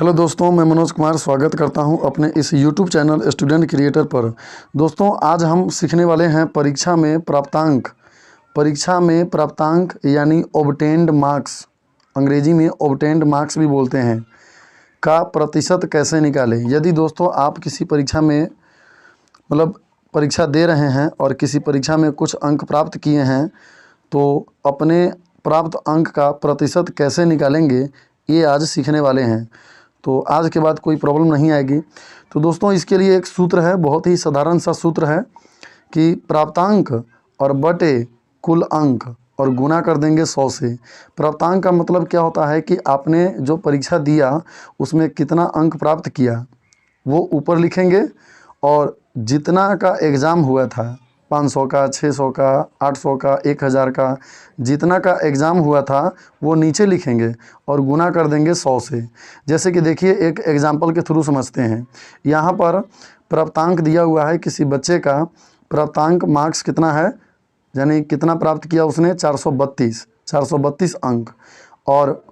Hello दोस्तों, मैं मनोज कुमार स्वागत करता हूं अपने इस यूट्यूब चैनल स्टूडेंट क्रिएटर पर। दोस्तों, आज हम सीखने वाले हैं परीक्षा में प्राप्तांक यानी ऑब्टेन्ड मार्क्स, अंग्रेजी में ऑब्टेन्ड मार्क्स भी बोलते हैं, का प्रतिशत कैसे निकालें। यदि दोस्तों आप किसी परीक्षा में परीक्षा दे रहे हैं और किसी परीक्षा में कुछ अंक प्राप्त किए हैं तो अपने प्राप्त अंक का प्रतिशत कैसे निकालेंगे, ये आज सीखने वाले हैं। तो आज के बाद कोई प्रॉब्लम नहीं आएगी। तो दोस्तों, इसके लिए एक सूत्र है, बहुत ही साधारण सा सूत्र है कि प्राप्तांक और बटे कुल अंक और गुना कर देंगे 100 से। प्राप्तांक का मतलब क्या होता है कि आपने जो परीक्षा दिया उसमें कितना अंक प्राप्त किया वो ऊपर लिखेंगे, और जितना का एग्ज़ाम हुआ था, 500 का, 600 का, 800 का, 1000 का, जितना का एग्ज़ाम हुआ था वो नीचे लिखेंगे और गुना कर देंगे 100 से। जैसे कि देखिए, एक एग्ज़ाम्पल के थ्रू समझते हैं। यहाँ पर प्राप्तांक दिया हुआ है, किसी बच्चे का प्राप्तांक मार्क्स कितना है, यानी कितना प्राप्त किया उसने, 432 अंक। और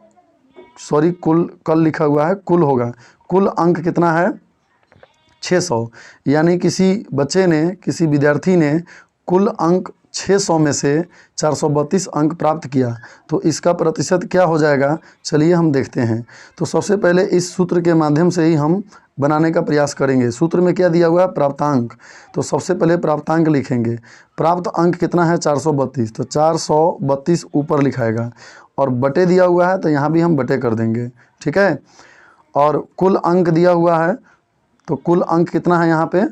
सॉरी, कल लिखा हुआ है, कुल होगा, कुल अंक कितना है, 600। यानी किसी बच्चे ने, किसी विद्यार्थी ने कुल अंक 600 में से 432 अंक प्राप्त किया, तो इसका प्रतिशत क्या हो जाएगा, चलिए हम देखते हैं। तो सबसे पहले इस सूत्र के माध्यम से ही हम बनाने का प्रयास करेंगे। सूत्र में क्या दिया हुआ है, प्राप्तांक। तो सबसे पहले प्राप्तांक लिखेंगे। प्राप्त अंक कितना है, 432, तो 432 ऊपर लिखाएगा, और बटे दिया हुआ है तो यहाँ भी हम बटे कर देंगे, ठीक है। और कुल अंक दिया हुआ है, तो कुल अंक कितना है यहाँ पे,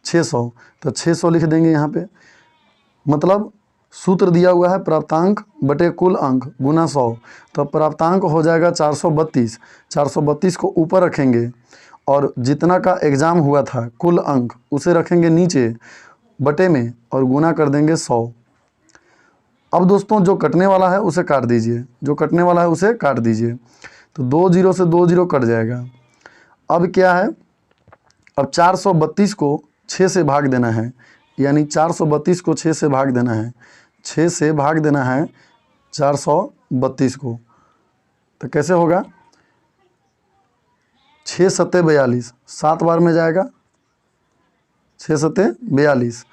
600, तो 600 लिख देंगे यहाँ पे। मतलब सूत्र दिया हुआ है प्राप्तांक बटे कुल अंक गुना 100, तो प्राप्तांक हो जाएगा 432 को ऊपर रखेंगे, और जितना का एग्ज़ाम हुआ था कुल अंक उसे रखेंगे नीचे बटे में, और गुना कर देंगे 100। अब दोस्तों, जो कटने वाला है उसे काट दीजिए, तो 2 जीरो से 2 जीरो कट जाएगा। अब क्या है, अब 432 को 6 से भाग देना है, यानी 432 को 6 से भाग देना है, 6 से भाग देना है 432 को। तो कैसे होगा, 6 सत्ते 42, 7 बार में जाएगा, 6 सत्ते 42।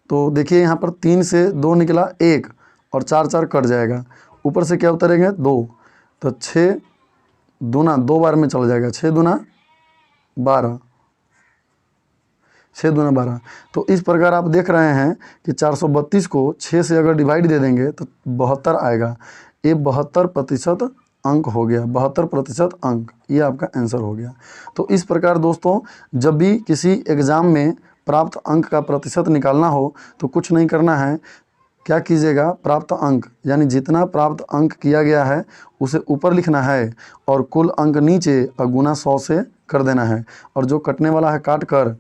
तो देखिए यहाँ पर 3 से 2 निकला 1, और 4 4 कट जाएगा, ऊपर से क्या उतरेंगे 2, तो 6 दूना 2 बार में चल जाएगा, 6 दूना 12, 6 दूना 12। तो इस प्रकार आप देख रहे हैं कि 432 को 6 से अगर डिवाइड दे देंगे तो 72 आएगा। ये 72% अंक हो गया, 72% अंक, ये आपका आंसर हो गया। तो इस प्रकार दोस्तों, जब भी किसी एग्ज़ाम में प्राप्त अंक का प्रतिशत निकालना हो तो कुछ नहीं करना है, क्या कीजिएगा, प्राप्त अंक यानी जितना प्राप्त अंक किया गया है उसे ऊपर लिखना है, और कुल अंक नीचे और गुना 100 से कर देना है, और जो कटने वाला है काट कर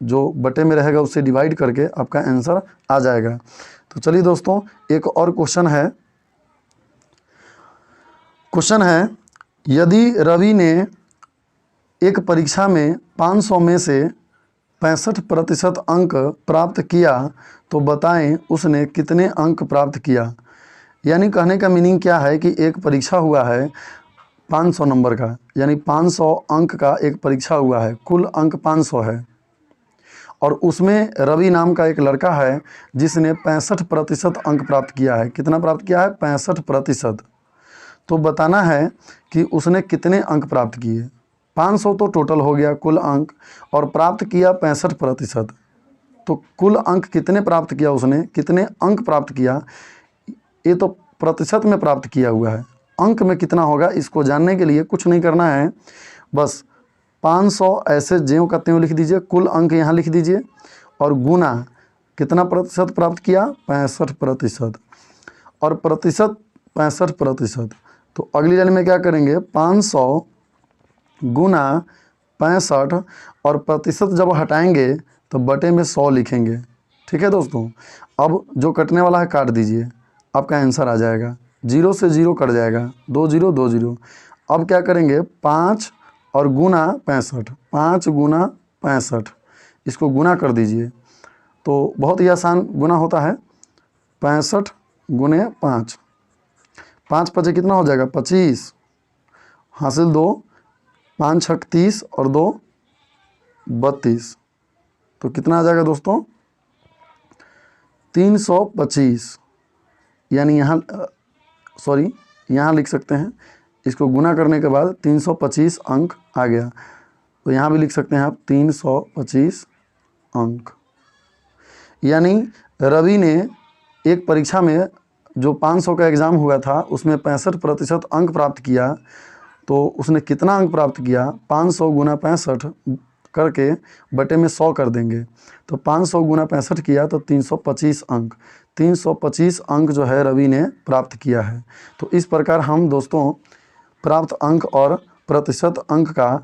जो बटे में रहेगा उससे डिवाइड करके आपका आंसर आ जाएगा। तो चलिए दोस्तों, एक और क्वेश्चन है, यदि रवि ने एक परीक्षा में 500 में से 65% अंक प्राप्त किया तो बताएं उसने कितने अंक प्राप्त किया। यानी कहने का मीनिंग क्या है कि एक परीक्षा हुआ है 500 नंबर का, यानी 500 अंक का एक परीक्षा हुआ है, कुल अंक 500 है, और उसमें रवि नाम का एक लड़का है जिसने 65% अंक प्राप्त किया है। कितना प्राप्त किया है, 65%। तो बताना है कि उसने कितने अंक प्राप्त किए। 500 तो टोटल हो गया कुल अंक, और प्राप्त किया 65%, तो कुल अंक कितने प्राप्त किया उसने, कितने अंक प्राप्त किया, ये तो प्रतिशत में प्राप्त किया हुआ है, अंक में कितना होगा इसको जानने के लिए कुछ नहीं करना है, बस 500 ऐसे ज्यों का त्यों लिख दीजिए, कुल अंक यहाँ लिख दीजिए, और गुना कितना प्रतिशत प्राप्त किया, 65%, और प्रतिशत 65%। तो अगली लाइन में क्या करेंगे, 500 गुना 65, और प्रतिशत जब हटाएंगे तो बटे में 100 लिखेंगे, ठीक है दोस्तों। अब जो कटने वाला है काट दीजिए, आपका आंसर आ जाएगा, 0 से 0 कट जाएगा, 2 0 2 0। अब क्या करेंगे, 5 और गुना 65, 5 गुना 65, इसको गुना कर दीजिए, तो बहुत ही आसान गुना होता है, 65 गुने 5, 5 5 कितना हो जाएगा, 25, हासिल 2, 5 छक 30 और 2 32, तो कितना आ जाएगा दोस्तों 325। यानी यहाँ यहाँ लिख सकते हैं, इसको गुना करने के बाद 325 अंक आ गया, तो यहाँ भी लिख सकते हैं आप 325 अंक। यानी रवि ने एक परीक्षा में जो 500 का एग्ज़ाम हुआ था उसमें 65% अंक प्राप्त किया, तो उसने कितना अंक प्राप्त किया, 500 गुना 65 करके बटे में 100 कर देंगे, तो 500 गुना 65 किया तो 325 अंक। 325 अंक जो है रवि ने प्राप्त किया है। तो इस प्रकार हम दोस्तों प्राप्त अंक और प्रतिशत अंक का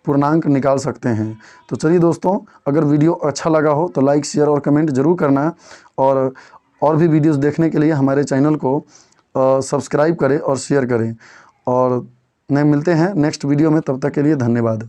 पूर्णांक निकाल सकते हैं। तो चलिए दोस्तों, अगर वीडियो अच्छा लगा हो तो लाइक, शेयर और कमेंट ज़रूर करना, और भी वीडियोस देखने के लिए हमारे चैनल को सब्सक्राइब करें और शेयर करें, और मिलते हैं नेक्स्ट वीडियो में। तब तक के लिए धन्यवाद।